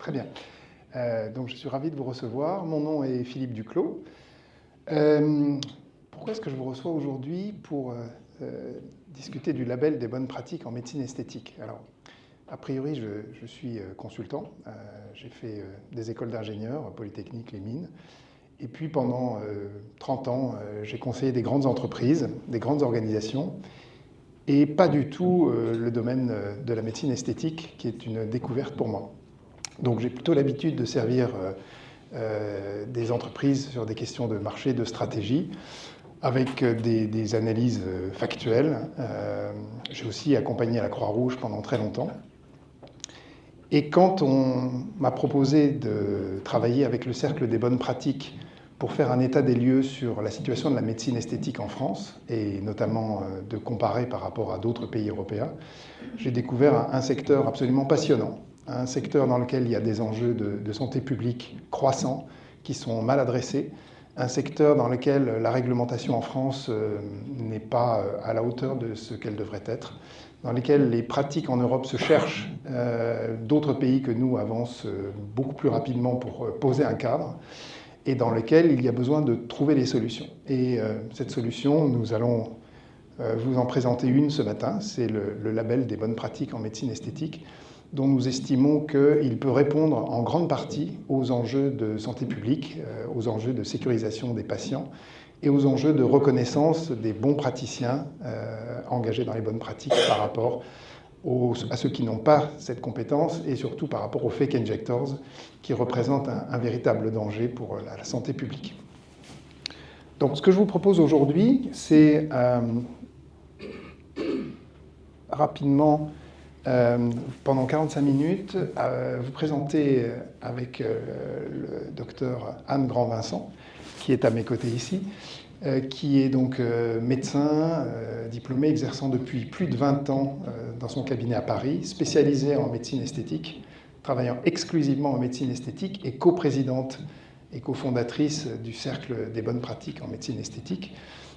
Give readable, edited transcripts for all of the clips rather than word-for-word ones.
Très bien. Donc je suis ravi de vous recevoir. Mon nom est Philippe Duclos. Pourquoi est-ce que je vous reçois aujourd'hui pour discuter du label des bonnes pratiques en médecine esthétique? Alors, a priori, je suis consultant. J'ai fait des écoles d'ingénieurs, Polytechnique, les mines. Et puis pendant 30 ans, j'ai conseillé des grandes entreprises, des grandes organisations, et pas du tout le domaine de la médecine esthétique, qui est une découverte pour moi. Donc j'ai plutôt l'habitude de servir des entreprises sur des questions de marché, de stratégie, avec des analyses factuelles. J'ai aussi accompagné à la Croix-Rouge pendant très longtemps. Et quand on m'a proposé de travailler avec le Cercle des bonnes pratiques pour faire un état des lieux sur la situation de la médecine esthétique en France, et notamment de comparer par rapport à d'autres pays européens, j'ai découvert un secteur absolument passionnant, un secteur dans lequel il y a des enjeux de santé publique croissants qui sont mal adressés, un secteur dans lequel la réglementation en France n'est pas à la hauteur de ce qu'elle devrait être, dans lequel les pratiques en Europe se cherchent, d'autres pays que nous avancent beaucoup plus rapidement pour poser un cadre, et dans lequel il y a besoin de trouver des solutions. Et cette solution, nous allons vous en présenter une ce matin, c'est le label des bonnes pratiques en médecine esthétique, dont nous estimons qu'il peut répondre en grande partie aux enjeux de santé publique, aux enjeux de sécurisation des patients et aux enjeux de reconnaissance des bons praticiens engagés dans les bonnes pratiques par rapport à ceux qui n'ont pas cette compétence et surtout par rapport aux fake injectors qui représentent un véritable danger pour la santé publique. Donc ce que je vous propose aujourd'hui, c'est rapidement, pendant 45 minutes, vous présenter avec le docteur Anne Grand-Vincent, qui est à mes côtés ici, qui est donc médecin, diplômé, exerçant depuis plus de 20 ans dans son cabinet à Paris, spécialisé en médecine esthétique, travaillant exclusivement en médecine esthétique et coprésidente et cofondatrice du Cercle des bonnes pratiques en médecine esthétique.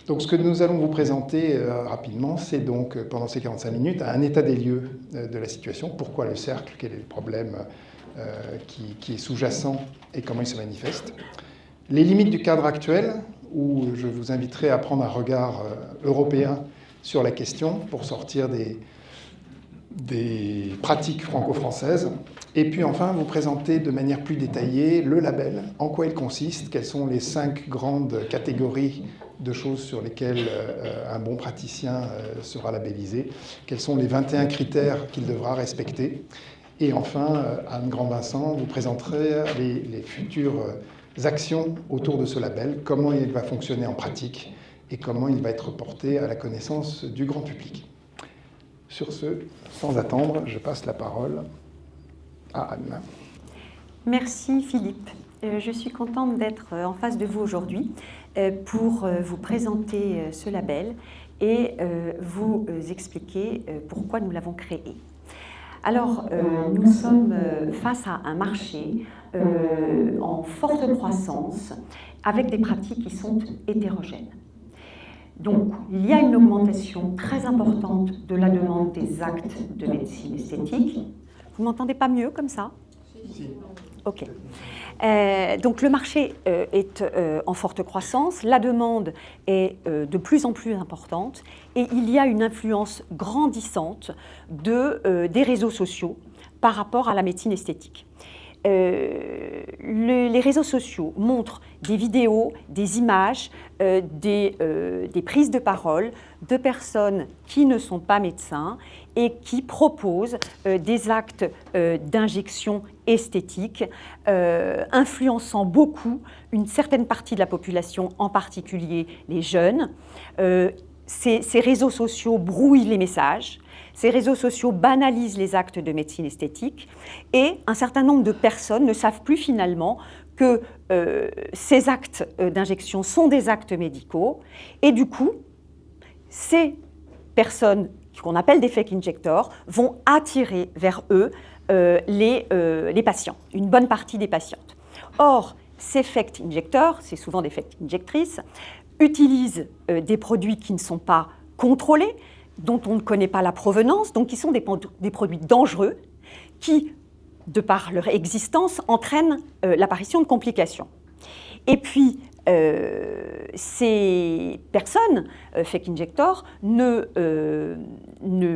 Donc ce que nous allons vous présenter rapidement, c'est donc pendant ces 45 minutes un état des lieux de la situation, pourquoi le cercle, quel est le problème qui est sous-jacent et comment il se manifeste, les limites du cadre actuel, où je vous inviterai à prendre un regard européen sur la question pour sortir des pratiques franco-françaises. Et puis enfin, vous présenter de manière plus détaillée le label, en quoi il consiste, quelles sont les 5 grandes catégories de choses sur lesquelles un bon praticien sera labellisé, quels sont les 21 critères qu'il devra respecter. Et enfin, Anne Grand-Vincent vous présenterait les futures actions autour de ce label, comment il va fonctionner en pratique et comment il va être porté à la connaissance du grand public. Sur ce, sans attendre, je passe la parole à Anne. Merci Philippe. Je suis contente d'être en face de vous aujourd'hui pour vous présenter ce label et vous expliquer pourquoi nous l'avons créé. Alors, nous sommes face à un marché en forte croissance avec des pratiques qui sont hétérogènes. Donc, il y a une augmentation très importante de la demande des actes de médecine esthétique. Vous m'entendez pas mieux comme ça? Si. Ok. Donc le marché est en forte croissance, la demande est de plus en plus importante et il y a une influence grandissante des réseaux sociaux par rapport à la médecine esthétique. Les réseaux sociaux montrent des vidéos, des images, des prises de parole de personnes qui ne sont pas médecins et qui proposent des actes d'injection esthétique, influençant beaucoup une certaine partie de la population, en particulier les jeunes. Ces réseaux sociaux brouillent les messages. Ces réseaux sociaux banalisent les actes de médecine esthétique et un certain nombre de personnes ne savent plus finalement que ces actes d'injection sont des actes médicaux et du coup, ces personnes qu'on appelle des fake injectors vont attirer vers eux les patients, une bonne partie des patientes. Or, ces fake injectors, c'est souvent des fake injectrices, utilisent des produits qui ne sont pas contrôlés, dont on ne connaît pas la provenance, donc qui sont des produits dangereux, qui de par leur existence, entraînent l'apparition de complications. Et puis, ces personnes, fake injectors, ne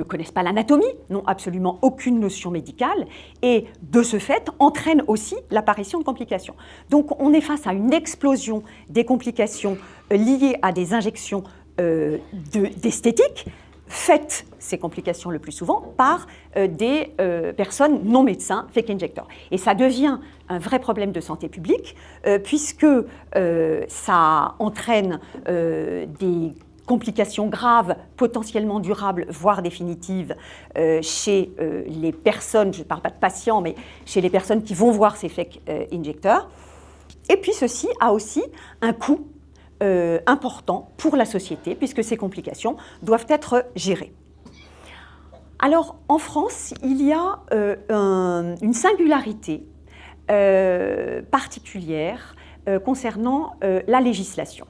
connaissent pas l'anatomie, n'ont absolument aucune notion médicale et, de ce fait, entraînent aussi l'apparition de complications. Donc, on est face à une explosion des complications liées à des injections d'esthétique, faites ces complications le plus souvent par des personnes non médecins, fake injectors. Et ça devient un vrai problème de santé publique puisque ça entraîne des complications graves, potentiellement durables, voire définitives chez les personnes, je ne parle pas de patients, mais chez les personnes qui vont voir ces fake injecteurs. Et puis ceci a aussi un coût important pour la société, puisque ces complications doivent être gérées. Alors, en France, il y a une singularité particulière concernant la législation.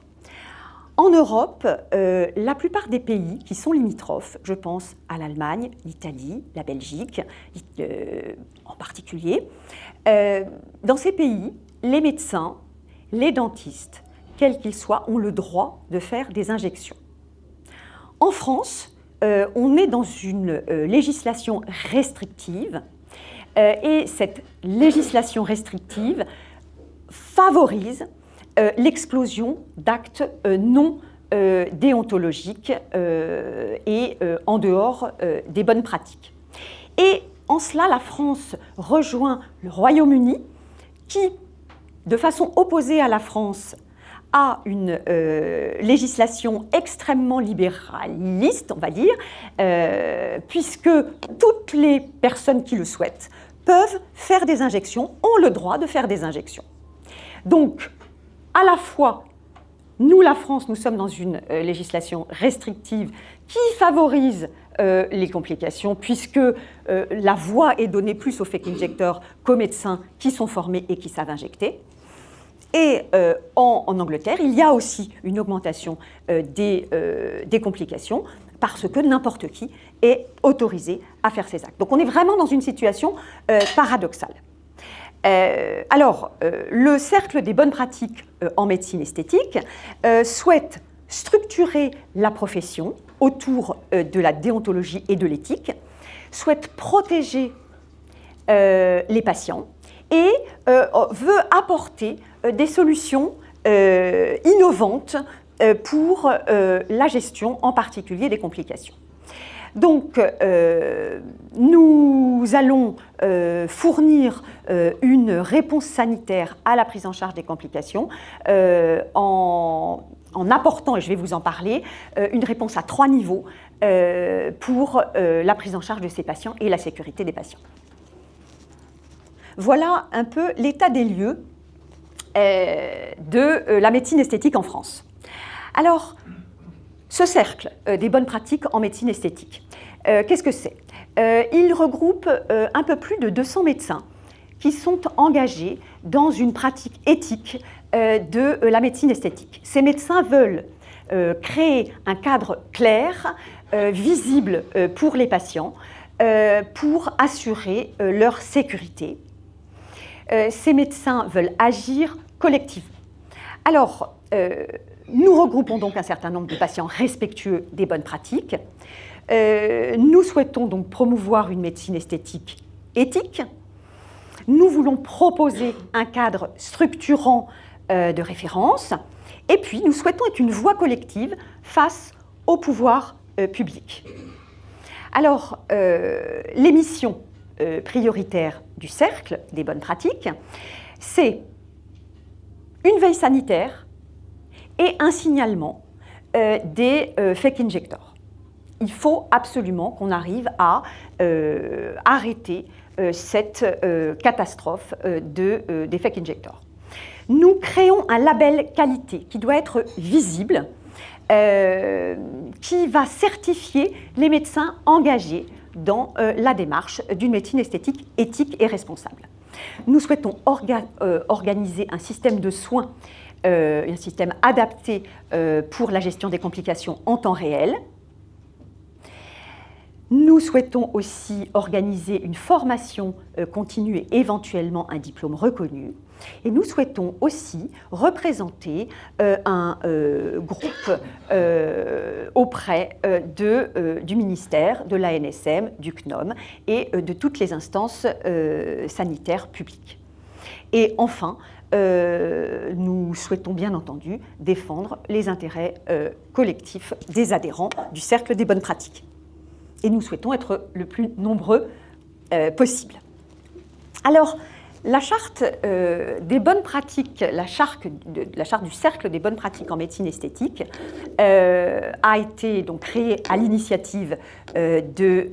En Europe, la plupart des pays qui sont limitrophes, je pense à l'Allemagne, l'Italie, la Belgique en particulier, dans ces pays, les médecins, les dentistes, quels qu'ils soient, ont le droit de faire des injections. En France, on est dans une législation restrictive et cette législation restrictive favorise l'explosion d'actes non déontologiques et en dehors des bonnes pratiques. Et en cela, la France rejoint le Royaume-Uni qui, de façon opposée à la France, a une législation extrêmement libéraliste, on va dire, puisque toutes les personnes qui le souhaitent peuvent faire des injections, ont le droit de faire des injections. Donc, à la fois, nous, la France, nous sommes dans une législation restrictive qui favorise les complications, puisque la voie est donnée plus aux fake injecteurs qu'aux médecins qui sont formés et qui savent injecter. Et en Angleterre, il y a aussi une augmentation des complications parce que n'importe qui est autorisé à faire ces actes. Donc on est vraiment dans une situation paradoxale. Le Cercle des bonnes pratiques en médecine esthétique souhaite structurer la profession autour de la déontologie et de l'éthique, souhaite protéger les patients et veut apporter des solutions innovantes pour la gestion, en particulier des complications. Donc, nous allons fournir une réponse sanitaire à la prise en charge des complications en apportant, et je vais vous en parler, une réponse à 3 niveaux pour la prise en charge de ces patients et la sécurité des patients. Voilà un peu l'état des lieux de la médecine esthétique en France. Alors, ce cercle des bonnes pratiques en médecine esthétique, qu'est-ce que c'est ? Il regroupe un peu plus de 200 médecins qui sont engagés dans une pratique éthique de la médecine esthétique. Ces médecins veulent créer un cadre clair, visible pour les patients, pour assurer leur sécurité. Ces médecins veulent agir collectivement. Alors, nous regroupons donc un certain nombre de patients respectueux des bonnes pratiques. Nous souhaitons donc promouvoir une médecine esthétique éthique. Nous voulons proposer un cadre structurant de référence. Et puis, nous souhaitons être une voix collective face au pouvoir public. Alors, les missions prioritaires du cercle des bonnes pratiques, c'est une veille sanitaire et un signalement des fake injectors. Il faut absolument qu'on arrive à arrêter cette catastrophe des fake injectors. Nous créons un label qualité qui doit être visible, qui va certifier les médecins engagés dans la démarche d'une médecine esthétique éthique et responsable. Nous souhaitons organiser un système de soins, un système adapté pour la gestion des complications en temps réel. Nous souhaitons aussi organiser une formation continue et éventuellement un diplôme reconnu. Et nous souhaitons aussi représenter un groupe auprès du ministère, de l'ANSM, du CNOM et de toutes les instances sanitaires publiques. Et enfin, nous souhaitons bien entendu défendre les intérêts collectifs des adhérents du Cercle des bonnes pratiques. Et nous souhaitons être le plus nombreux possible. Alors, la charte des bonnes pratiques, la charte du Cercle des bonnes pratiques en médecine esthétique a été donc créée à l'initiative des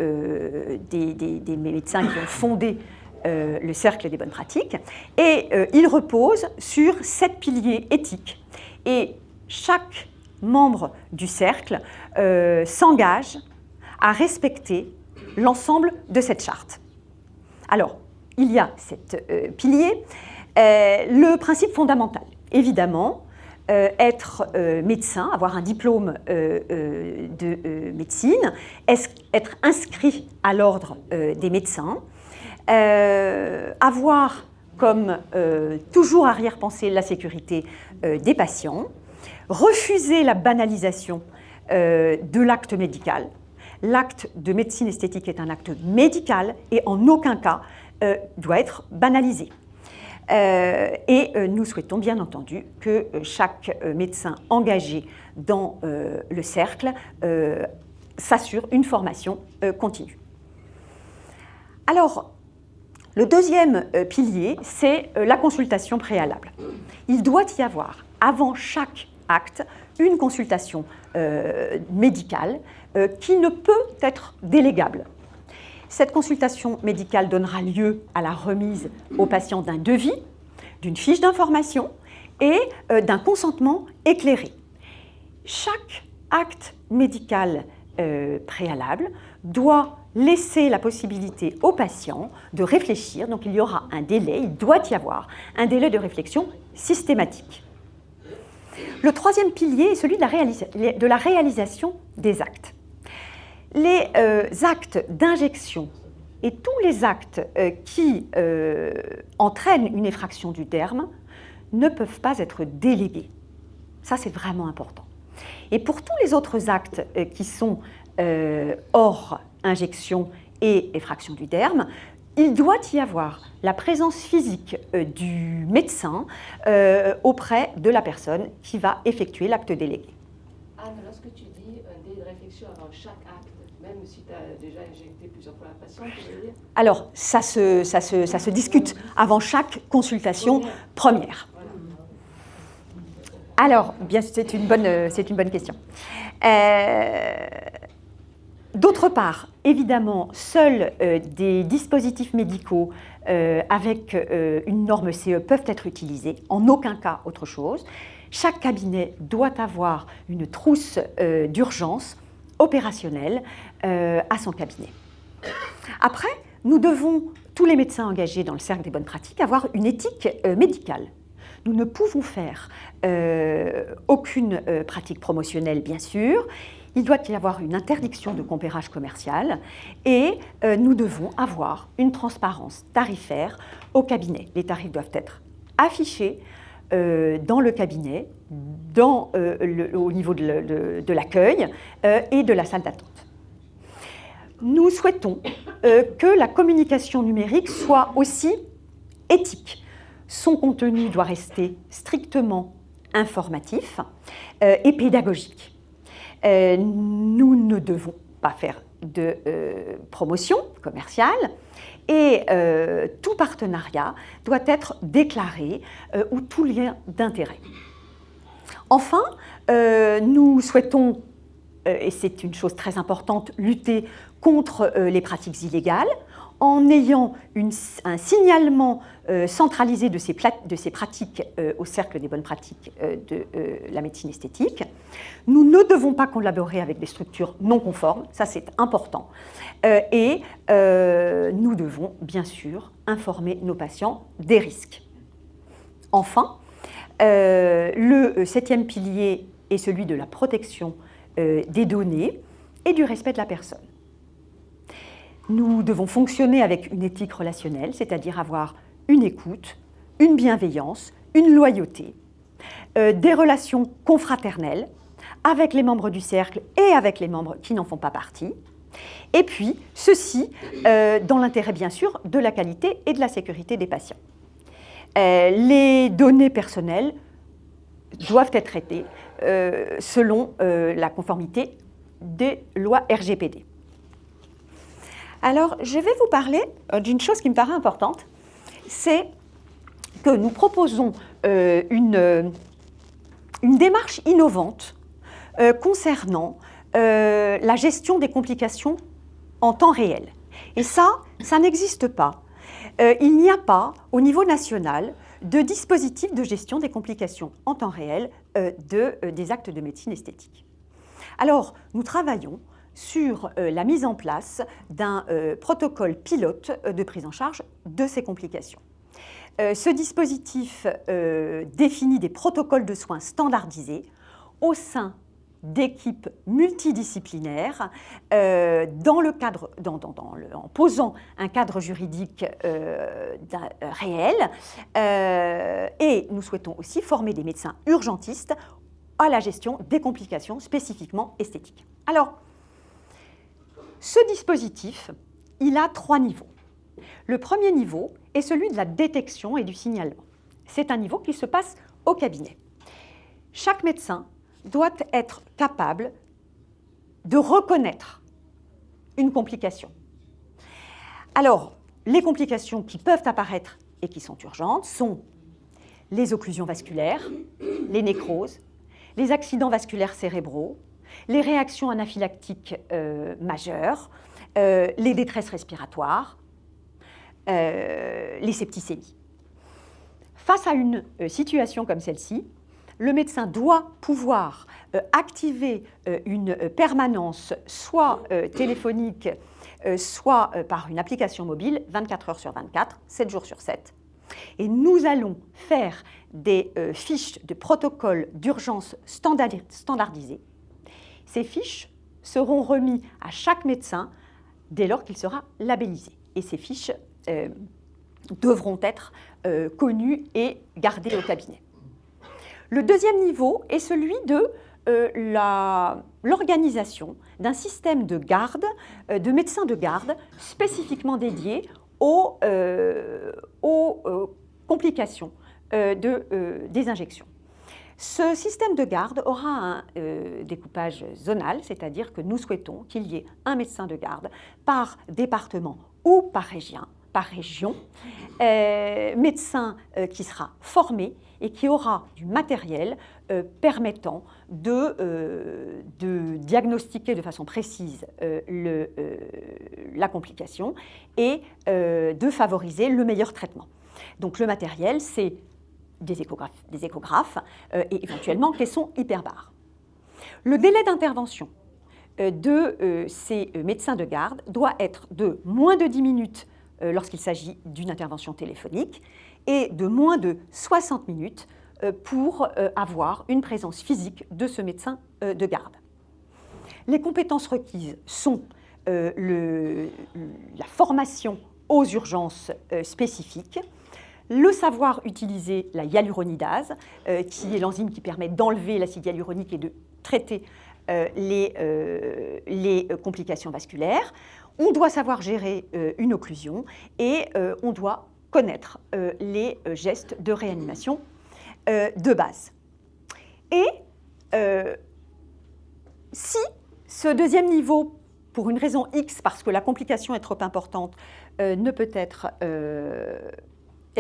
médecins qui ont fondé le Cercle des bonnes pratiques, et il repose sur 7 piliers éthiques. Et chaque membre du cercle s'engage à respecter l'ensemble de cette charte. Alors, il y a 7 piliers. Le principe fondamental, évidemment, être médecin, avoir un diplôme de médecine, être inscrit à l'ordre des médecins, avoir comme toujours arrière-pensée la sécurité des patients, refuser la banalisation de l'acte médical. L'acte de médecine esthétique est un acte médical et en aucun cas doit être banalisé. Et nous souhaitons bien entendu que chaque médecin engagé dans le cercle s'assure une formation continue. Alors, le deuxième pilier, c'est la consultation préalable. Il doit y avoir, avant chaque acte, une consultation médicale qui ne peut être délégable. Cette consultation médicale donnera lieu à la remise au patient d'un devis, d'une fiche d'information et d'un consentement éclairé. Chaque acte médical préalable doit laisser la possibilité au patient de réfléchir, donc il y aura un délai, il doit y avoir un délai de réflexion systématique. Le troisième pilier est celui de la réalisation des actes. Les actes d'injection et tous les actes qui entraînent une effraction du terme ne peuvent pas être délégués. Ça, c'est vraiment important. Et pour tous les autres actes qui sont hors injection et effraction du derme, il doit y avoir la présence physique du médecin auprès de la personne qui va effectuer l'acte délégué. Anne, lorsque tu dis un délai de réflexion avant chaque acte, même si tu as déjà injecté plusieurs fois la patiente, tu veux dire ? Alors, ça se discute avant chaque consultation première. Alors, bien, c'est une bonne question. D'autre part, évidemment, seuls des dispositifs médicaux avec une norme CE peuvent être utilisés, en aucun cas autre chose. Chaque cabinet doit avoir une trousse d'urgence opérationnelle à son cabinet. Après, nous devons, tous les médecins engagés dans le cercle des bonnes pratiques, avoir une éthique médicale. Nous ne pouvons faire aucune pratique promotionnelle, bien sûr. Il doit y avoir une interdiction de compérage commercial et nous devons avoir une transparence tarifaire au cabinet. Les tarifs doivent être affichés dans le cabinet, au niveau de l'accueil et de la salle d'attente. Nous souhaitons que la communication numérique soit aussi éthique. Son contenu doit rester strictement informatif et pédagogique. Nous ne devons pas faire de promotion commerciale et tout partenariat doit être déclaré ou tout lien d'intérêt. Enfin, nous souhaitons, et c'est une chose très importante, lutter contre les pratiques illégales en ayant un signalement centralisé de ces pratiques au cercle des bonnes pratiques de la médecine esthétique. Nous ne devons pas collaborer avec des structures non conformes, ça c'est important. Et nous devons bien sûr informer nos patients des risques. Enfin, le 7e pilier est celui de la protection des données et du respect de la personne. Nous devons fonctionner avec une éthique relationnelle, c'est-à-dire avoir une écoute, une bienveillance, une loyauté, des relations confraternelles avec les membres du cercle et avec les membres qui n'en font pas partie. Et puis, ceci dans l'intérêt, bien sûr, de la qualité et de la sécurité des patients. Les données personnelles doivent être traitées selon la conformité des lois RGPD. Alors, je vais vous parler d'une chose qui me paraît importante, c'est que nous proposons une démarche innovante concernant la gestion des complications en temps réel. Et ça n'existe pas. Il n'y a pas, au niveau national, de dispositif de gestion des complications en temps réel des actes de médecine esthétique. Alors, nous travaillons sur la mise en place d'un protocole pilote de prise en charge de ces complications. Ce dispositif définit des protocoles de soins standardisés au sein d'équipes multidisciplinaires en posant un cadre juridique réel et nous souhaitons aussi former des médecins urgentistes à la gestion des complications spécifiquement esthétiques. Alors, ce dispositif, il a 3 niveaux. Le premier niveau est celui de la détection et du signalement. C'est un niveau qui se passe au cabinet. Chaque médecin doit être capable de reconnaître une complication. Alors, les complications qui peuvent apparaître et qui sont urgentes sont les occlusions vasculaires, les nécroses, les accidents vasculaires cérébraux, les réactions anaphylactiques majeures, les détresses respiratoires, les septicémies. Face à une situation comme celle-ci, le médecin doit pouvoir activer une permanence soit téléphonique, soit par une application mobile, 24 heures sur 24, 7 jours sur 7. Et nous allons faire des fiches de protocole d'urgence standardisées. Ces fiches seront remises à chaque médecin dès lors qu'il sera labellisé. Et ces fiches devront être connues et gardées au cabinet. Le deuxième niveau est celui de l'organisation d'un système de garde, de médecins de garde spécifiquement dédiés aux complications des injections. Ce système de garde aura un découpage zonal, c'est-à-dire que nous souhaitons qu'il y ait un médecin de garde par département ou par région, médecin qui sera formé et qui aura du matériel permettant de diagnostiquer de façon précise la complication et de favoriser le meilleur traitement. Donc le matériel, c'est des échographes et éventuellement caissons hyperbares. Le délai d'intervention de ces médecins de garde doit être de moins de 10 minutes lorsqu'il s'agit d'une intervention téléphonique et de moins de 60 minutes pour avoir une présence physique de ce médecin de garde. Les compétences requises sont la formation aux urgences spécifiques, le savoir utiliser la hyaluronidase, qui est l'enzyme qui permet d'enlever l'acide hyaluronique et de traiter les complications vasculaires. On doit savoir gérer une occlusion et on doit connaître les gestes de réanimation de base. Et si ce deuxième niveau, pour une raison X, parce que la complication est trop importante, ne peut être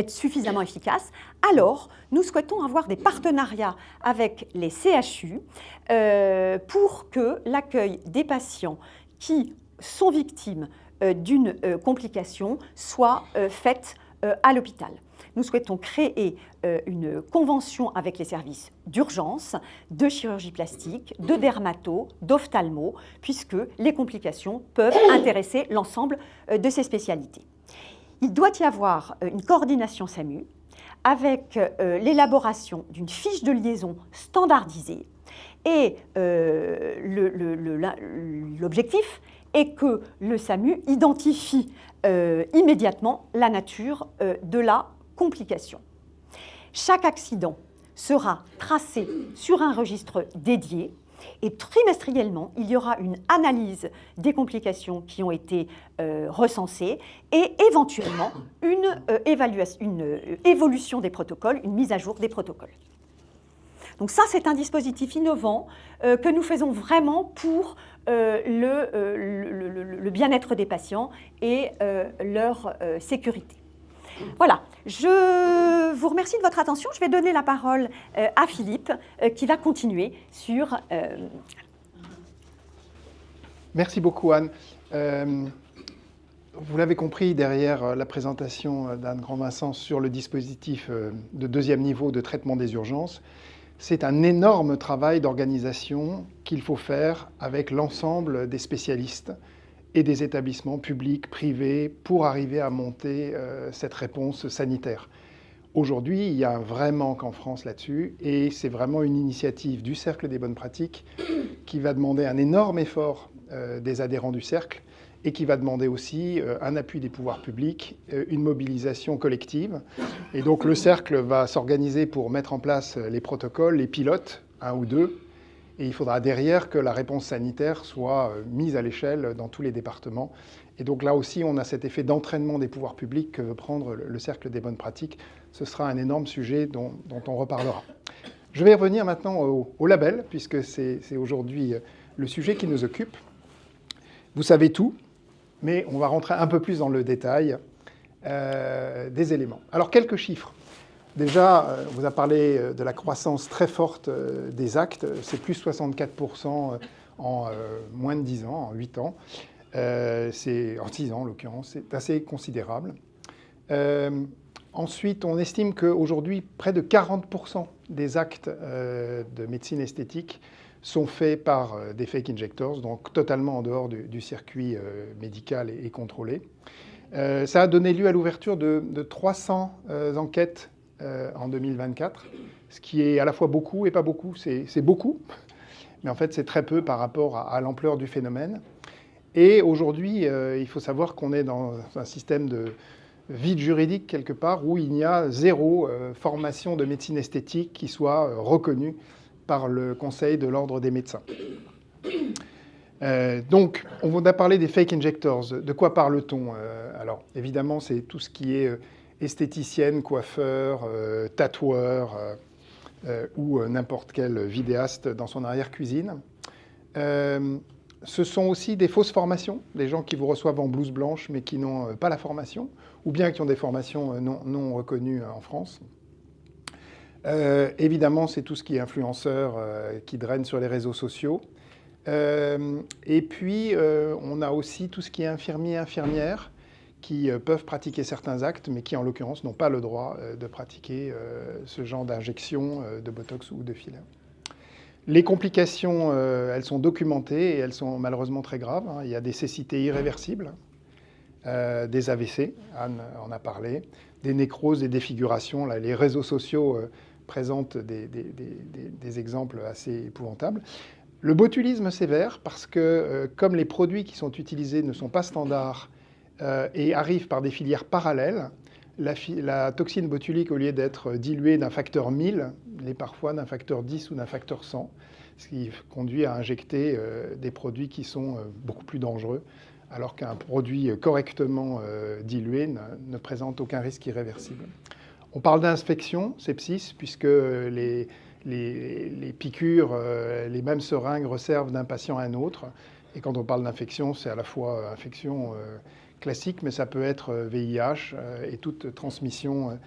suffisamment efficace, alors nous souhaitons avoir des partenariats avec les CHU pour que l'accueil des patients qui sont victimes d'une complication soit fait à l'hôpital. Nous souhaitons créer une convention avec les services d'urgence, de chirurgie plastique, de dermato, d'ophtalmo, puisque les complications peuvent intéresser l'ensemble de ces spécialités. Il doit y avoir une coordination SAMU avec l'élaboration d'une fiche de liaison standardisée et l'objectif et que le SAMU identifie immédiatement la nature de la complication. Chaque accident sera tracé sur un registre dédié et trimestriellement, il y aura une analyse des complications qui ont été recensées et éventuellement une évolution des protocoles, une mise à jour des protocoles. Donc ça, c'est un dispositif innovant que nous faisons vraiment pour le bien-être des patients et leur sécurité. Voilà, je vous remercie de votre attention. Je vais donner la parole à Philippe qui va continuer sur... Merci beaucoup, Anne. Vous l'avez compris, derrière la présentation d'Anne Grand-Vincent sur le dispositif de deuxième niveau de traitement des urgences, c'est un énorme travail d'organisation qu'il faut faire avec l'ensemble des spécialistes et des établissements publics, privés, pour arriver à monter cette réponse sanitaire. Aujourd'hui, il y a un vrai manque en France là-dessus, et c'est vraiment une initiative du Cercle des bonnes pratiques qui va demander un énorme effort des adhérents du Cercle, et qui va demander aussi un appui des pouvoirs publics, une mobilisation collective. Et donc le Cercle va s'organiser pour mettre en place les protocoles, les pilotes, un ou deux, et il faudra derrière que la réponse sanitaire soit mise à l'échelle dans tous les départements. Et donc là aussi, on a cet effet d'entraînement des pouvoirs publics que veut prendre le Cercle des bonnes pratiques. Ce sera un énorme sujet dont on reparlera. Je vais revenir maintenant au label, puisque c'est aujourd'hui le sujet qui nous occupe. Vous savez tout, mais on va rentrer un peu plus dans le détail des éléments. Alors, quelques chiffres. Déjà, on vous a parlé de la croissance très forte des actes. C'est plus 64% en moins de 10 ans, en 8 ans. C'est en 6 ans, en l'occurrence. C'est assez considérable. Ensuite, on estime qu'aujourd'hui, près de 40% des actes de médecine esthétique sont faits par des fake injectors, donc totalement en dehors du circuit médical et contrôlé. Ça a donné lieu à l'ouverture de 300 enquêtes en 2024, ce qui est à la fois beaucoup et pas beaucoup. C'est beaucoup, mais en fait c'est très peu par rapport à l'ampleur du phénomène. Et aujourd'hui, il faut savoir qu'on est dans un système de vide juridique quelque part où il n'y a zéro formation de médecine esthétique qui soit reconnue par le Conseil de l'Ordre des médecins. Donc, on a parlé des fake injectors. De quoi parle-t-on? Alors, évidemment, c'est tout ce qui est esthéticienne, coiffeur, tatoueur ou n'importe quel vidéaste dans son arrière-cuisine. Ce sont aussi des fausses formations, des gens qui vous reçoivent en blouse blanche mais qui n'ont pas la formation, ou bien qui ont des formations non reconnues en France. Évidemment, c'est tout ce qui est influenceur qui draine sur les réseaux sociaux. Et puis, on a aussi tout ce qui est infirmiers, infirmières, qui peuvent pratiquer certains actes, mais qui, en l'occurrence, n'ont pas le droit de pratiquer ce genre d'injection de Botox ou de filler. Les complications, elles sont documentées et elles sont malheureusement très graves. Il y a des cécités irréversibles, des AVC, Anne en a parlé, des nécroses, des défigurations. Là, les réseaux sociaux présentent des exemples assez épouvantables. Le botulisme sévère, parce que comme les produits qui sont utilisés ne sont pas standards et arrivent par des filières parallèles, la toxine botulique, au lieu d'être diluée d'un facteur 1000, l'est parfois d'un facteur 10 ou d'un facteur 100, ce qui conduit à injecter des produits qui sont beaucoup plus dangereux, alors qu'un produit correctement dilué ne présente aucun risque irréversible. On parle d'infection, sepsis, puisque les piqûres, les mêmes seringues resservent d'un patient à un autre. Et quand on parle d'infection, c'est à la fois infection classique, mais ça peut être VIH et toute transmission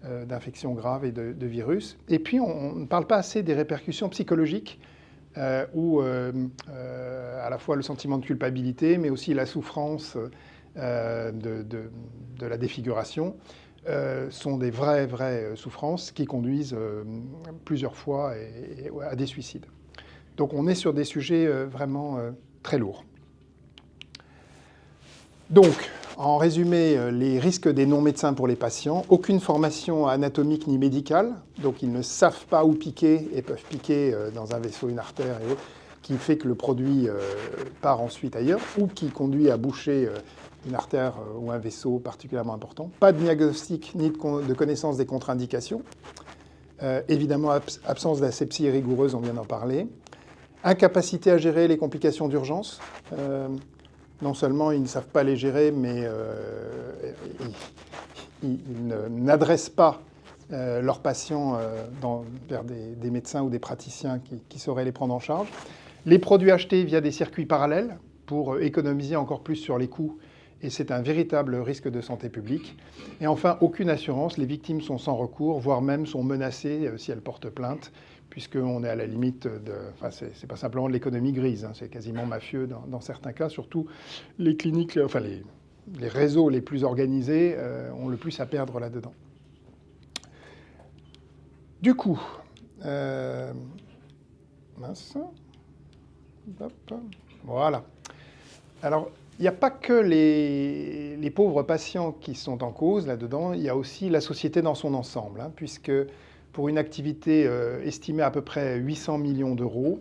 d'infections graves et de virus. Et puis, on ne parle pas assez des répercussions psychologiques où à la fois le sentiment de culpabilité, mais aussi la souffrance de la défiguration sont des vraies souffrances qui conduisent plusieurs fois à des suicides. Donc on est sur des sujets vraiment très lourds. Donc, en résumé, les risques des non-médecins pour les patients, aucune formation anatomique ni médicale, donc ils ne savent pas où piquer et peuvent piquer dans un vaisseau, une artère et autres. qui fait que le produit part ensuite ailleurs ou qui conduit à boucher une artère ou un vaisseau particulièrement important. Pas de diagnostic ni de connaissance des contre-indications. Évidemment, absence d'asepsie rigoureuse, on vient d'en parler. Incapacité à gérer les complications d'urgence. Non seulement ils ne savent pas les gérer, mais ils n'adressent pas leurs patients vers des médecins ou des praticiens qui sauraient les prendre en charge. Les produits achetés via des circuits parallèles pour économiser encore plus sur les coûts, et c'est un véritable risque de santé publique. Et enfin, aucune assurance, les victimes sont sans recours, voire même sont menacées si elles portent plainte, puisqu'on est à la limite de... Enfin, c'est pas simplement de l'économie grise, hein, c'est quasiment mafieux dans certains cas, surtout les cliniques, enfin les réseaux les plus organisés ont le plus à perdre là-dedans. Du coup, mince, hop, voilà. Alors, il n'y a pas que les pauvres patients qui sont en cause là-dedans, il y a aussi la société dans son ensemble, hein, puisque pour une activité estimée à peu près 800 millions d'euros,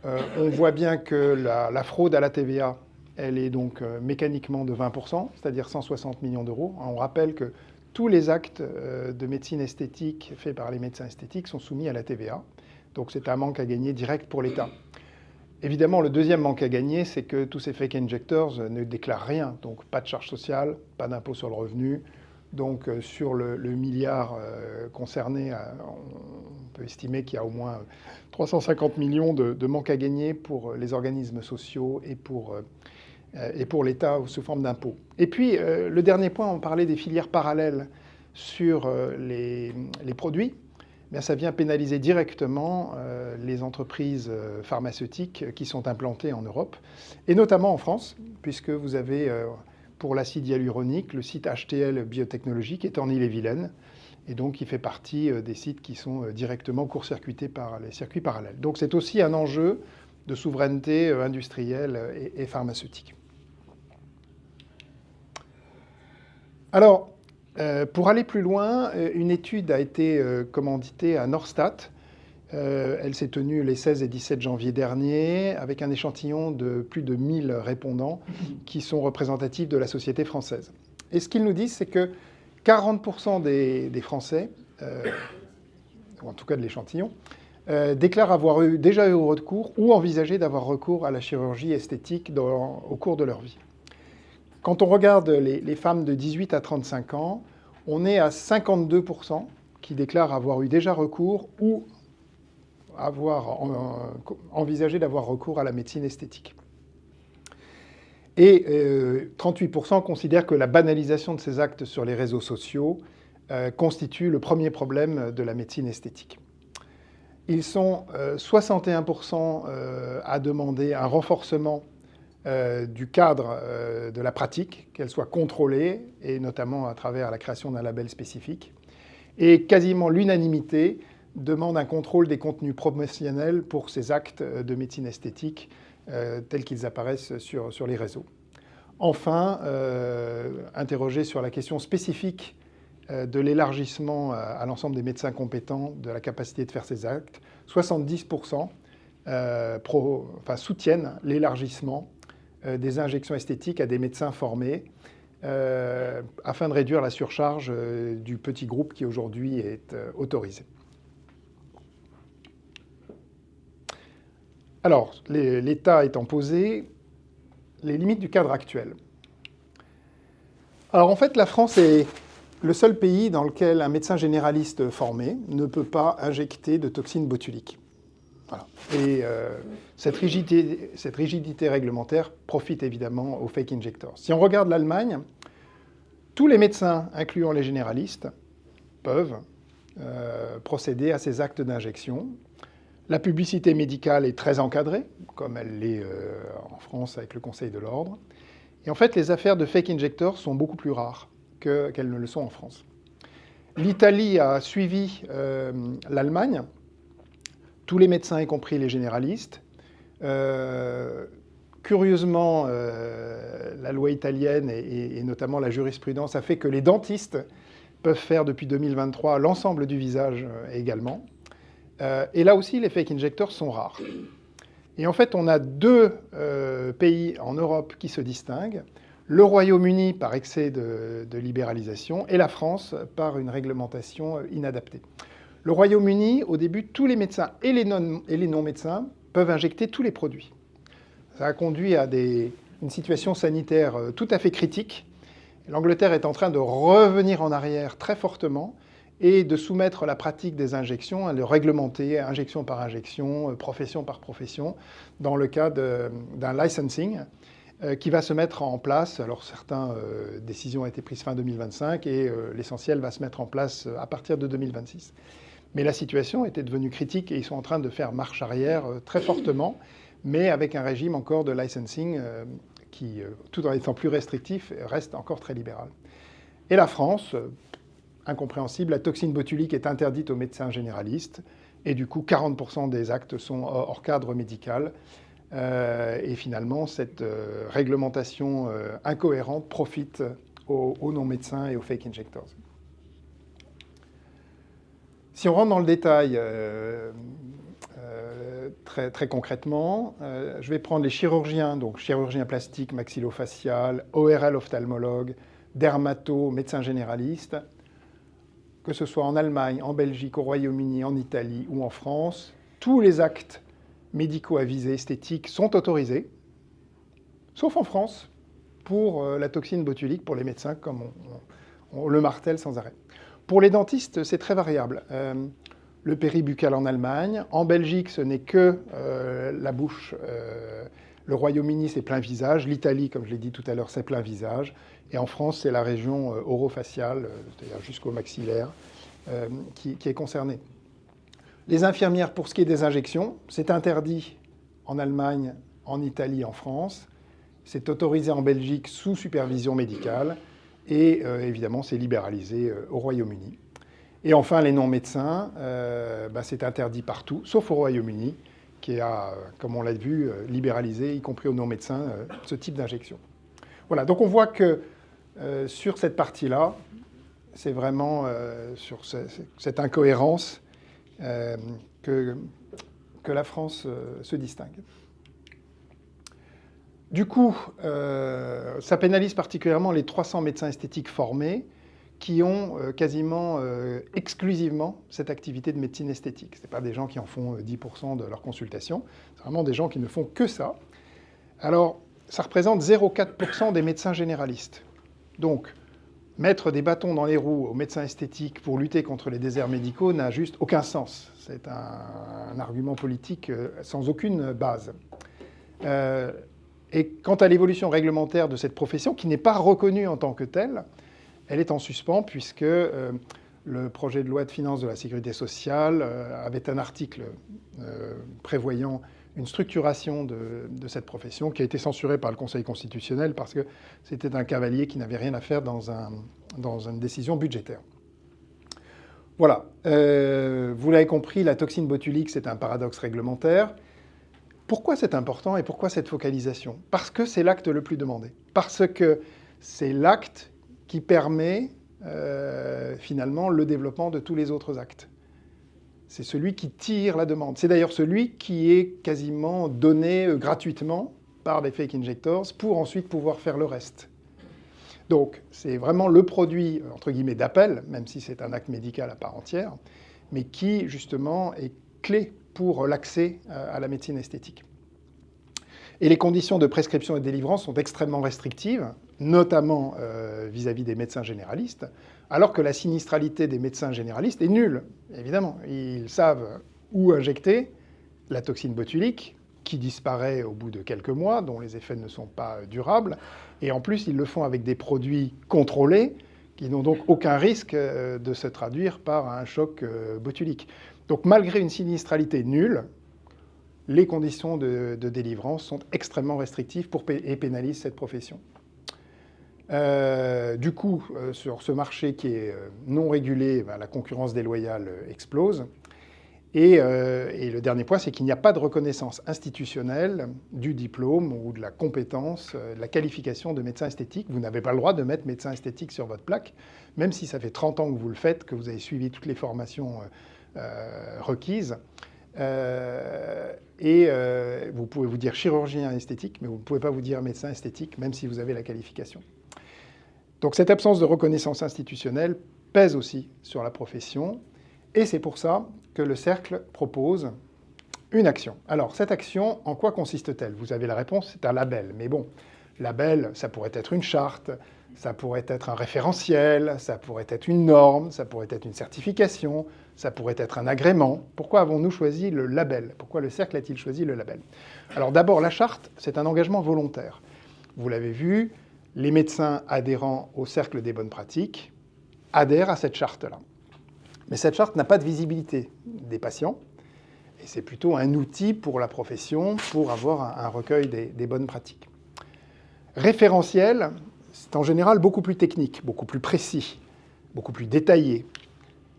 on voit bien que la fraude à la TVA, elle est donc mécaniquement de 20%, c'est-à-dire 160 millions d'euros. On rappelle que tous les actes de médecine esthétique faits par les médecins esthétiques sont soumis à la TVA. Donc c'est un manque à gagner direct pour l'État. Évidemment, le deuxième manque à gagner, c'est que tous ces fake injectors ne déclarent rien. Donc pas de charge sociale, pas d'impôt sur le revenu. Donc sur le milliard concerné, on peut estimer qu'il y a au moins 350 millions de manque à gagner pour les organismes sociaux et pour l'État sous forme d'impôts. Et puis, le dernier point, on parlait des filières parallèles sur les produits. Bien, ça vient pénaliser directement les entreprises pharmaceutiques qui sont implantées en Europe, et notamment en France, puisque vous avez, pour l'acide hyaluronique, le site HTL Biotechnologie qui est en Ille-et-Vilaine, et donc il fait partie des sites qui sont directement court-circuités par les circuits parallèles. Donc c'est aussi un enjeu de souveraineté industrielle et pharmaceutique. Alors, pour aller plus loin, une étude a été commanditée à Norstat. Elle s'est tenue les 16 et 17 janvier dernier avec un échantillon de plus de 1000 répondants qui sont représentatifs de la société française. Et ce qu'ils nous disent, c'est que 40% des Français, ou en tout cas de l'échantillon, déclarent avoir déjà eu recours ou envisagé d'avoir recours à la chirurgie esthétique au cours de leur vie. Quand on regarde les femmes de 18 à 35 ans, on est à 52% qui déclarent avoir eu déjà recours ou avoir envisagé d'avoir recours à la médecine esthétique. Et 38% considèrent que la banalisation de ces actes sur les réseaux sociaux constitue le premier problème de la médecine esthétique. Ils sont 61% à demander un renforcement du cadre de la pratique, qu'elle soit contrôlée, et notamment à travers la création d'un label spécifique. Et quasiment l'unanimité demande un contrôle des contenus promotionnels pour ces actes de médecine esthétique tels qu'ils apparaissent sur les réseaux. Enfin, interrogé sur la question spécifique de l'élargissement à l'ensemble des médecins compétents de la capacité de faire ces actes, 70% soutiennent l'élargissement des injections esthétiques à des médecins formés afin de réduire la surcharge du petit groupe qui aujourd'hui est autorisé. Alors, l'État étant posé, les limites du cadre actuel. Alors en fait, la France est le seul pays dans lequel un médecin généraliste formé ne peut pas injecter de toxines botuliques. Voilà. Et cette rigidité réglementaire profite évidemment aux fake injectors. Si on regarde l'Allemagne, tous les médecins, incluant les généralistes, peuvent procéder à ces actes d'injection. La publicité médicale est très encadrée, comme elle l'est en France avec le Conseil de l'Ordre. Et en fait, les affaires de fake injectors sont beaucoup plus rares qu'elles ne le sont en France. L'Italie a suivi l'Allemagne. Tous les médecins, y compris les généralistes. Curieusement, la loi italienne et notamment la jurisprudence a fait que les dentistes peuvent faire depuis 2023 l'ensemble du visage également. Et là aussi, les fake injectors sont rares. Et en fait, on a deux pays en Europe qui se distinguent. Le Royaume-Uni par excès de libéralisation et la France par une réglementation inadaptée. Le Royaume-Uni, au début, tous les médecins et les non-médecins peuvent injecter tous les produits. Ça a conduit à une situation sanitaire tout à fait critique. L'Angleterre est en train de revenir en arrière très fortement et de soumettre la pratique des injections, de réglementer injection par injection, profession par profession, dans le cas d'un licensing qui va se mettre en place. Alors certaines décisions ont été prises fin 2025 et l'essentiel va se mettre en place à partir de 2026. Mais la situation était devenue critique et ils sont en train de faire marche arrière très fortement, mais avec un régime encore de licensing qui, tout en étant plus restrictif, reste encore très libéral. Et la France, incompréhensible, la toxine botulique est interdite aux médecins généralistes et du coup 40% des actes sont hors cadre médical. Et finalement, cette réglementation incohérente profite aux non-médecins et aux fake injectors. Si on rentre dans le détail très concrètement, je vais prendre les chirurgiens, donc chirurgien plastique, maxillofacial, ORL ophtalmologue, dermato, médecin généraliste, que ce soit en Allemagne, en Belgique, au Royaume-Uni, en Italie ou en France, tous les actes médicaux à visée esthétique sont autorisés, sauf en France, pour la toxine botulique, pour les médecins, comme on le martèle sans arrêt. Pour les dentistes, c'est très variable. Le péribuccal en Allemagne. En Belgique, ce n'est que la bouche. Le Royaume-Uni, c'est plein visage. L'Italie, comme je l'ai dit tout à l'heure, c'est plein visage. Et en France, c'est la région orofaciale, c'est-à-dire jusqu'au maxillaire, qui est concernée. Les infirmières, pour ce qui est des injections, c'est interdit en Allemagne, en Italie, en France. C'est autorisé en Belgique sous supervision médicale. Et évidemment, c'est libéralisé au Royaume-Uni. Et enfin, les non-médecins, c'est interdit partout, sauf au Royaume-Uni, qui a, comme on l'a vu, libéralisé, y compris aux non-médecins, ce type d'injection. Voilà, donc on voit que sur cette partie-là, c'est vraiment sur cette incohérence que la France se distingue. Du coup, ça pénalise particulièrement les 300 médecins esthétiques formés qui ont quasiment exclusivement cette activité de médecine esthétique. Ce n'est pas des gens qui en font 10% de leur consultation, c'est vraiment des gens qui ne font que ça. Alors, ça représente 0,4% des médecins généralistes. Donc, mettre des bâtons dans les roues aux médecins esthétiques pour lutter contre les déserts médicaux n'a juste aucun sens. C'est un argument politique sans aucune base. Et quant à l'évolution réglementaire de cette profession, qui n'est pas reconnue en tant que telle, elle est en suspens puisque le projet de loi de finances de la Sécurité sociale avait un article prévoyant une structuration de cette profession qui a été censurée par le Conseil constitutionnel parce que c'était un cavalier qui n'avait rien à faire dans une décision budgétaire. Voilà. Vous l'avez compris, la toxine botulique, c'est un paradoxe réglementaire. Pourquoi c'est important et pourquoi cette focalisation? Parce que c'est l'acte le plus demandé. Parce que c'est l'acte qui permet finalement le développement de tous les autres actes. C'est celui qui tire la demande. C'est d'ailleurs celui qui est quasiment donné gratuitement par les fake injectors pour ensuite pouvoir faire le reste. Donc c'est vraiment le produit, entre guillemets, d'appel, même si c'est un acte médical à part entière, mais qui justement est clé pour l'accès à la médecine esthétique. Et les conditions de prescription et de délivrance sont extrêmement restrictives, notamment vis-à-vis des médecins généralistes, alors que la sinistralité des médecins généralistes est nulle, évidemment. Ils savent où injecter la toxine botulique, qui disparaît au bout de quelques mois, dont les effets ne sont pas durables, et en plus, ils le font avec des produits contrôlés, qui n'ont donc aucun risque de se traduire par un choc botulique. Donc malgré une sinistralité nulle, les conditions de délivrance sont extrêmement restrictives et pénalisent cette profession. Du coup, sur ce marché qui est non régulé, la concurrence déloyale explose. Et le dernier point, c'est qu'il n'y a pas de reconnaissance institutionnelle du diplôme ou de la compétence, de la qualification de médecin esthétique. Vous n'avez pas le droit de mettre médecin esthétique sur votre plaque, même si ça fait 30 ans que vous le faites, que vous avez suivi toutes les formations requises. Vous pouvez vous dire chirurgien esthétique, mais vous ne pouvez pas vous dire médecin esthétique, même si vous avez la qualification. Donc cette absence de reconnaissance institutionnelle pèse aussi sur la profession, et c'est pour ça que le Cercle propose une action. Alors cette action, en quoi consiste-t-elle? Vous avez la réponse, c'est un label. Mais bon, label, ça pourrait être une charte, ça pourrait être un référentiel, ça pourrait être une norme, ça pourrait être une certification, ça pourrait être un agrément. Pourquoi avons-nous choisi le label? Pourquoi le Cercle a-t-il choisi le label? Alors d'abord, la charte, c'est un engagement volontaire. Vous l'avez vu, les médecins adhérents au Cercle des bonnes pratiques adhèrent à cette charte-là. Mais cette charte n'a pas de visibilité des patients, et c'est plutôt un outil pour la profession pour avoir un recueil des bonnes pratiques. Référentiel, c'est en général beaucoup plus technique, beaucoup plus précis, beaucoup plus détaillé.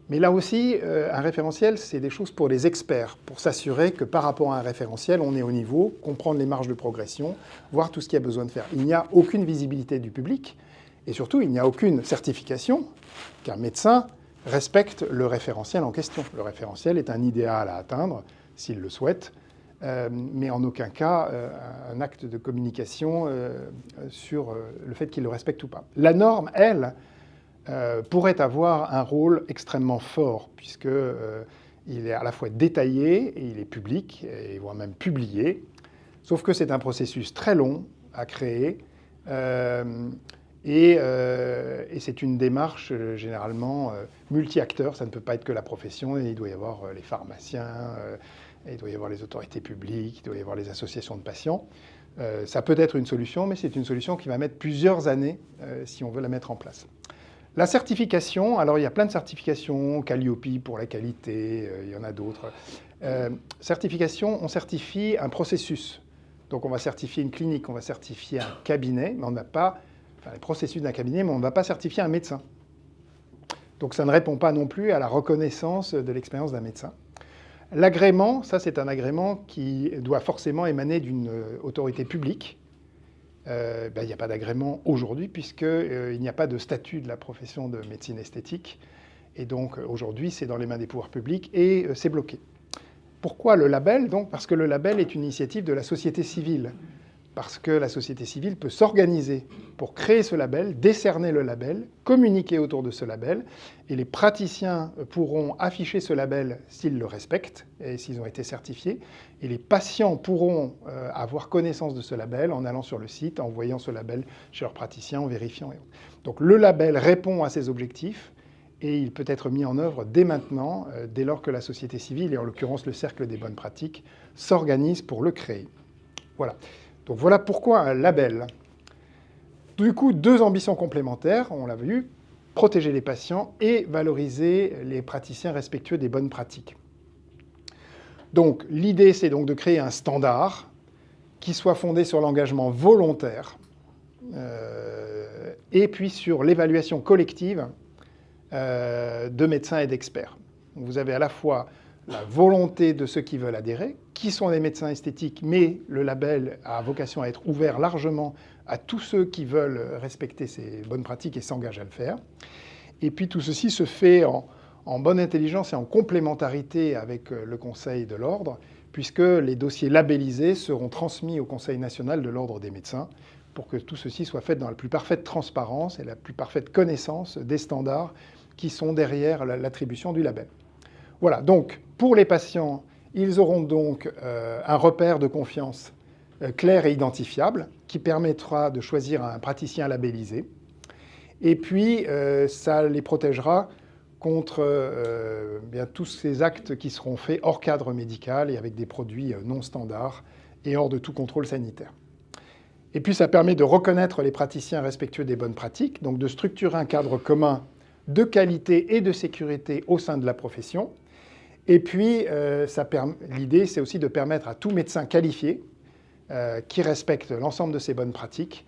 Mais là aussi, un référentiel, c'est des choses pour les experts, pour s'assurer que par rapport à un référentiel, on est au niveau, comprendre les marges de progression, voir tout ce qu'il y a besoin de faire. Il n'y a aucune visibilité du public, et surtout, il n'y a aucune certification qu'un médecin respecte le référentiel en question. Le référentiel est un idéal à atteindre, s'il le souhaite, mais en aucun cas un acte de communication sur le fait qu'il le respecte ou pas. La norme, elle, pourrait avoir un rôle extrêmement fort, puisqu'il est à la fois détaillé, et il est public, et voire même publié, sauf que c'est un processus très long à créer, et c'est une démarche généralement multi-acteurs. Ça ne peut pas être que la profession, il doit y avoir les pharmaciens, il doit y avoir les autorités publiques, il doit y avoir les associations de patients. Ça peut être une solution, mais c'est une solution qui va mettre plusieurs années si on veut la mettre en place. La certification, alors il y a plein de certifications, Calliope pour la qualité, il y en a d'autres. Certification, on certifie un processus. Donc on va certifier une clinique, on va certifier un cabinet, mais on n'a pas, le processus d'un cabinet, mais on ne va pas certifier un médecin. Donc ça ne répond pas non plus à la reconnaissance de l'expérience d'un médecin. L'agrément, ça c'est un agrément qui doit forcément émaner d'une autorité publique. Il n'y a pas d'agrément aujourd'hui puisqu'il n'y a pas de statut de la profession de médecine esthétique. Et donc aujourd'hui c'est dans les mains des pouvoirs publics et c'est bloqué. Pourquoi le label? Donc, parce que le label est une initiative de la société civile. Parce que la société civile peut s'organiser pour créer ce label, décerner le label, communiquer autour de ce label, et les praticiens pourront afficher ce label s'ils le respectent et s'ils ont été certifiés, et les patients pourront avoir connaissance de ce label en allant sur le site, en voyant ce label chez leur praticien, en vérifiant. Donc le label répond à ces objectifs, et il peut être mis en œuvre dès maintenant, dès lors que la société civile, et en l'occurrence le Cercle des bonnes pratiques, s'organise pour le créer. Voilà. Donc voilà pourquoi un label. Du coup, deux ambitions complémentaires, on l'a vu, protéger les patients et valoriser les praticiens respectueux des bonnes pratiques. Donc l'idée, c'est donc de créer un standard qui soit fondé sur l'engagement volontaire et puis sur l'évaluation collective de médecins et d'experts. Vous avez à la fois la volonté de ceux qui veulent adhérer, qui sont des médecins esthétiques, mais le label a vocation à être ouvert largement à tous ceux qui veulent respecter ces bonnes pratiques et s'engagent à le faire. Et puis tout ceci se fait en bonne intelligence et en complémentarité avec le Conseil de l'Ordre, puisque les dossiers labellisés seront transmis au Conseil national de l'Ordre des médecins, pour que tout ceci soit fait dans la plus parfaite transparence et la plus parfaite connaissance des standards qui sont derrière l'attribution du label. Voilà, donc pour les patients, ils auront donc un repère de confiance clair et identifiable qui permettra de choisir un praticien labellisé. Et puis, ça les protégera contre tous ces actes qui seront faits hors cadre médical et avec des produits non standards et hors de tout contrôle sanitaire. Et puis, ça permet de reconnaître les praticiens respectueux des bonnes pratiques, donc de structurer un cadre commun de qualité et de sécurité au sein de la profession. Et puis, l'idée, c'est aussi de permettre à tout médecin qualifié qui respecte l'ensemble de ces bonnes pratiques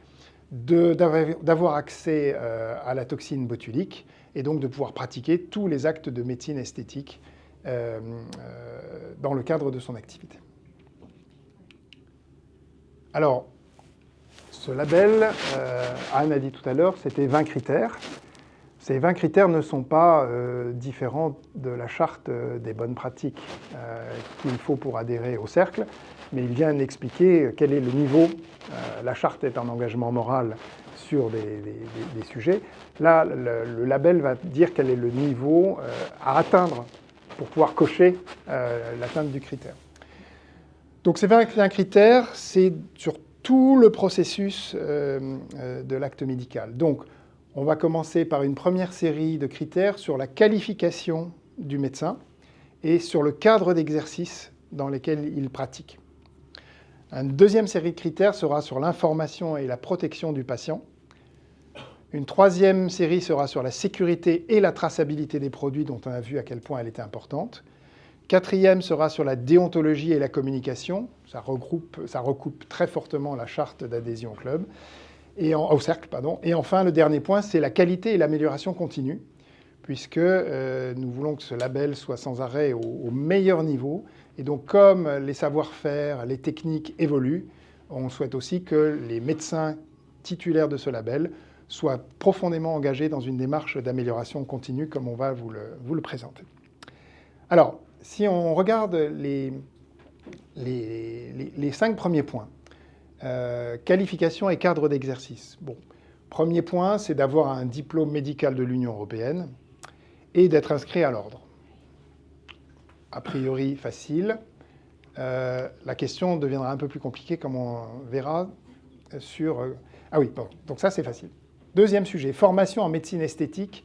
d'avoir accès à la toxine botulique et donc de pouvoir pratiquer tous les actes de médecine esthétique dans le cadre de son activité. Alors, ce label, Anne a dit tout à l'heure, c'était 20 critères. Ces 20 critères ne sont pas différents de la charte des bonnes pratiques qu'il faut pour adhérer au cercle, mais il vient expliquer quel est le niveau. La charte est un engagement moral sur des sujets. Là, le label va dire quel est le niveau à atteindre pour pouvoir cocher l'atteinte du critère. Donc ces 21 critères, c'est sur tout le processus de l'acte médical. Donc, on va commencer par une première série de critères sur la qualification du médecin et sur le cadre d'exercice dans lequel il pratique. Une deuxième série de critères sera sur l'information et la protection du patient. Une troisième série sera sur la sécurité et la traçabilité des produits, dont on a vu à quel point elle était importante. Quatrième sera sur la déontologie et la communication. Ça recoupe très fortement la charte d'adhésion au club. Au cercle, pardon. Et enfin, le dernier point, c'est la qualité et l'amélioration continue, puisque nous voulons que ce label soit sans arrêt au meilleur niveau. Et donc, comme les savoir-faire, les techniques évoluent, on souhaite aussi que les médecins titulaires de ce label soient profondément engagés dans une démarche d'amélioration continue, comme on va vous le présenter. Alors, si on regarde les 5 premiers points, qualification et cadre d'exercice. Bon, premier point, c'est d'avoir un diplôme médical de l'Union européenne et d'être inscrit à l'ordre. A priori facile. La question deviendra un peu plus compliquée, comme on verra sur... Ah oui, bon, donc ça c'est facile. Deuxième sujet, formation en médecine esthétique.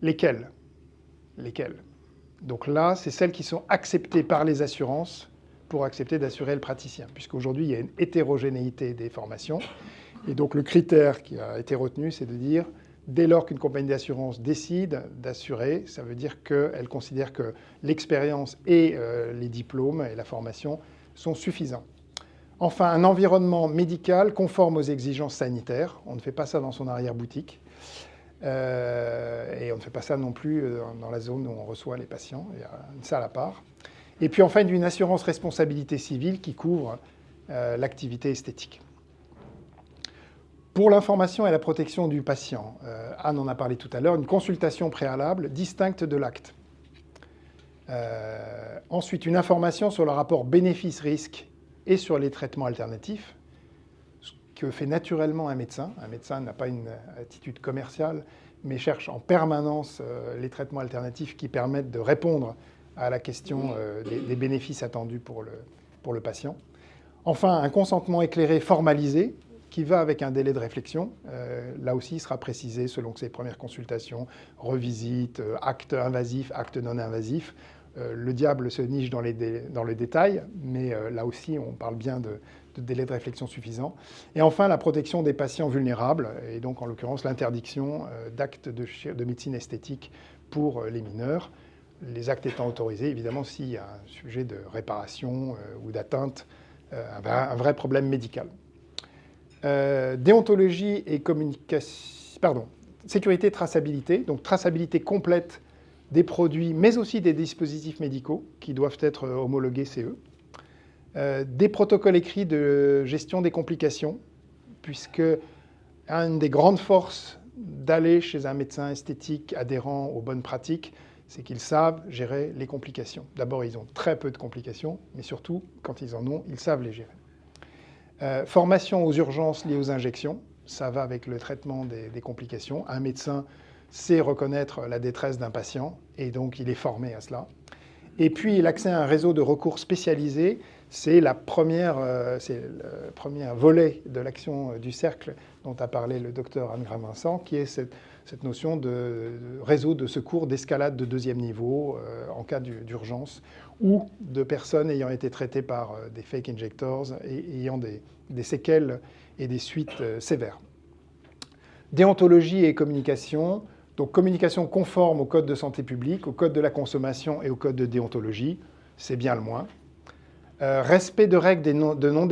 Lesquelles? Donc là, c'est celles qui sont acceptées par les assurances pour accepter d'assurer le praticien, puisqu'aujourd'hui, il y a une hétérogénéité des formations. Et donc, le critère qui a été retenu, c'est de dire, dès lors qu'une compagnie d'assurance décide d'assurer, ça veut dire qu'elle considère que l'expérience et les diplômes et la formation sont suffisants. Enfin, un environnement médical conforme aux exigences sanitaires. On ne fait pas ça dans son arrière-boutique. Et on ne fait pas ça non plus dans la zone où on reçoit les patients. Il y a une salle à part. Et puis enfin, une assurance responsabilité civile qui couvre l'activité esthétique. Pour l'information et la protection du patient, Anne en a parlé tout à l'heure, une consultation préalable distincte de l'acte. Ensuite, une information sur le rapport bénéfice-risque et sur les traitements alternatifs, ce que fait naturellement un médecin. Un médecin n'a pas une attitude commerciale, mais cherche en permanence les traitements alternatifs qui permettent de répondre à la question des bénéfices attendus pour le patient. Enfin, un consentement éclairé formalisé qui va avec un délai de réflexion. Là aussi, il sera précisé selon ses premières consultations, revisite, acte invasif, acte non invasif. Le diable se niche dans le détail, mais là aussi, on parle bien de délai de réflexion suffisant. Et enfin, la protection des patients vulnérables, et donc en l'occurrence l'interdiction d'actes de médecine esthétique pour les mineurs. Les actes étant autorisés, évidemment, s'il y a un sujet de réparation ou d'atteinte, un vrai problème médical. Déontologie et communication, sécurité et traçabilité, donc traçabilité complète des produits, mais aussi des dispositifs médicaux qui doivent être homologués CE. Des protocoles écrits de gestion des complications, puisque une des grandes forces d'aller chez un médecin esthétique adhérent aux bonnes pratiques, c'est qu'ils savent gérer les complications. D'abord, ils ont très peu de complications, mais surtout, quand ils en ont, ils savent les gérer. Formation aux urgences liées aux injections, ça va avec le traitement des complications. Un médecin sait reconnaître la détresse d'un patient, et donc il est formé à cela. Et puis, l'accès à un réseau de recours spécialisé, c'est le premier volet de l'action du cercle dont a parlé le docteur Anne Vincent, qui est cette notion de réseau de secours d'escalade de deuxième niveau en cas d'urgence, ou de personnes ayant été traitées par des fake injectors et ayant des séquelles et des suites sévères. Déontologie et communication. Donc communication conforme au code de santé publique, au code de la consommation et au code de déontologie, c'est bien le moins. Respect de règles de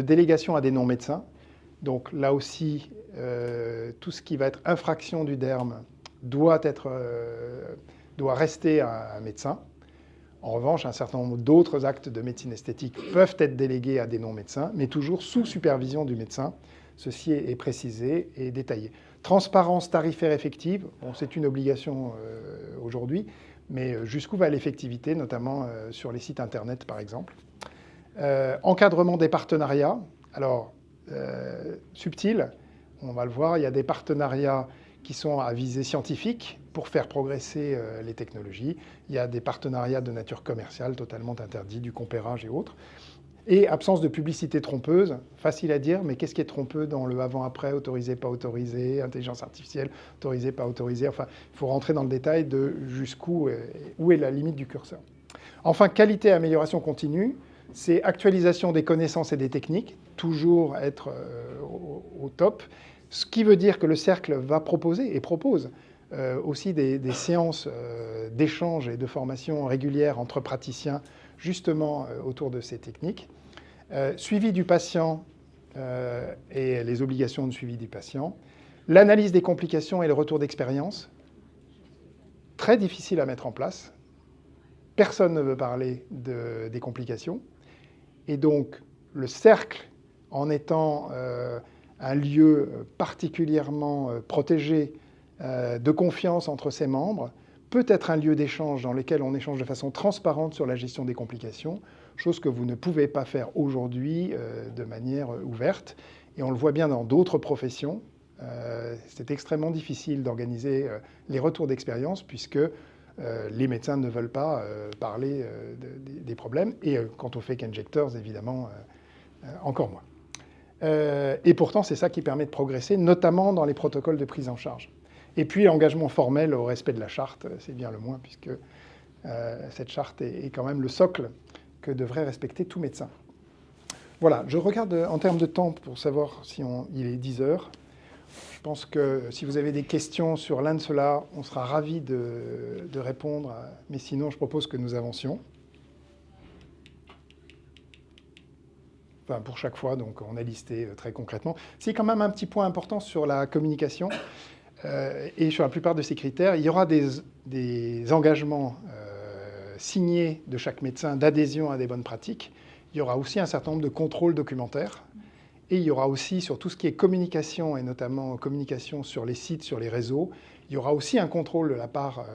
délégation à des non-médecins. Donc là aussi, tout ce qui va être infraction du derme doit rester à un médecin. En revanche, un certain nombre d'autres actes de médecine esthétique peuvent être délégués à des non-médecins, mais toujours sous supervision du médecin. ceci est précisé et détaillé. Transparence tarifaire effective, bon, c'est une obligation aujourd'hui, mais jusqu'où va l'effectivité, notamment sur les sites internet par exemple. Encadrement des partenariats, alors subtil, on va le voir, il y a des partenariats qui sont à visée scientifique pour faire progresser les technologies. Il y a des partenariats de nature commerciale totalement interdits, du compérage et autres. Et absence de publicité trompeuse, facile à dire, mais qu'est-ce qui est trompeux dans le avant-après, autorisé, pas autorisé, intelligence artificielle, autorisé, pas autorisé, enfin, il faut rentrer dans le détail de jusqu'où, où est la limite du curseur. Enfin, qualité et amélioration continue, c'est actualisation des connaissances et des techniques, toujours être au top, ce qui veut dire que le cercle va proposer et propose aussi des séances d'échange et de formation régulières entre praticiens, justement autour de ces techniques. Suivi du patient et les obligations de suivi du patient. L'analyse des complications et le retour d'expérience. Très difficile à mettre en place. Personne ne veut parler des complications. Et donc, le cercle, en étant un lieu particulièrement protégé de confiance entre ses membres, peut être un lieu d'échange dans lequel on échange de façon transparente sur la gestion des complications, chose que vous ne pouvez pas faire aujourd'hui de manière ouverte. Et on le voit bien dans d'autres professions. C'est extrêmement difficile d'organiser les retours d'expérience puisque les médecins ne veulent pas parler des problèmes. Et quant aux fake injectors, évidemment, encore moins. Et pourtant, c'est ça qui permet de progresser, notamment dans les protocoles de prise en charge. Et puis l'engagement formel au respect de la charte, c'est bien le moins, puisque cette charte est quand même le socle que devrait respecter tout médecin. Voilà, je regarde en termes de temps pour savoir si il est 10 heures. Je pense que si vous avez des questions sur l'un de ceux-là, on sera ravis de répondre. Mais sinon, je propose que nous avancions. Enfin, pour chaque fois, donc on a listé très concrètement. C'est quand même un petit point important sur la communication. Et sur la plupart de ces critères, il y aura des engagements signés de chaque médecin d'adhésion à des bonnes pratiques. Il y aura aussi un certain nombre de contrôles documentaires. Et il y aura aussi, sur tout ce qui est communication, et notamment communication sur les sites, sur les réseaux, il y aura aussi un contrôle de la part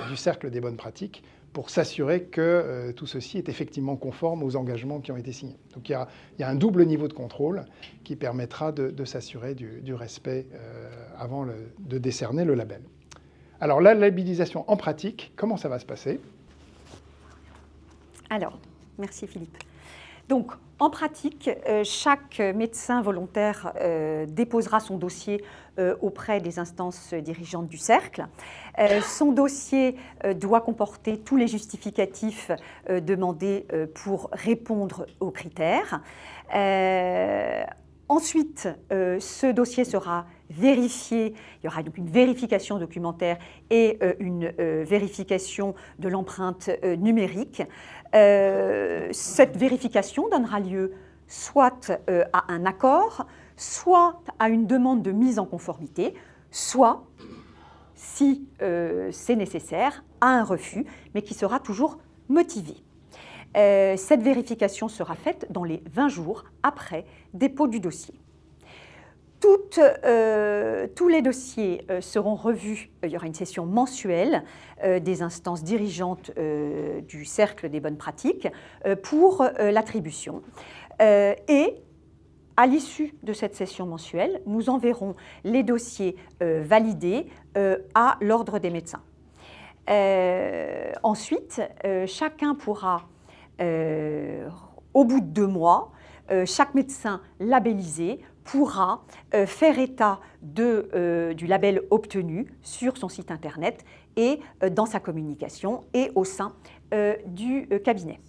du cercle des bonnes pratiques pour s'assurer que tout ceci est effectivement conforme aux engagements qui ont été signés. Donc il y a un double niveau de contrôle qui permettra de s'assurer du respect avant de décerner le label. Alors la labellisation en pratique, comment ça va se passer? Alors, merci Philippe. Donc, en pratique, chaque médecin volontaire déposera son dossier auprès des instances dirigeantes du cercle. Son dossier doit comporter tous les justificatifs demandés pour répondre aux critères. Ensuite, ce dossier sera vérifié. Il y aura donc une vérification documentaire et une vérification de l'empreinte numérique. Cette vérification donnera lieu soit à un accord, soit à une demande de mise en conformité, soit, si c'est nécessaire, à un refus, mais qui sera toujours motivé. Cette vérification sera faite dans les 20 jours après dépôt du dossier. Tous les dossiers seront revus. Il y aura une session mensuelle des instances dirigeantes du Cercle des bonnes pratiques pour l'attribution. Et à l'issue de cette session mensuelle, nous enverrons les dossiers validés à l'Ordre des médecins. Ensuite, chacun pourra, au bout de 2 mois, chaque médecin labellisé pourra faire état du label obtenu sur son site internet et dans sa communication et au sein du cabinet.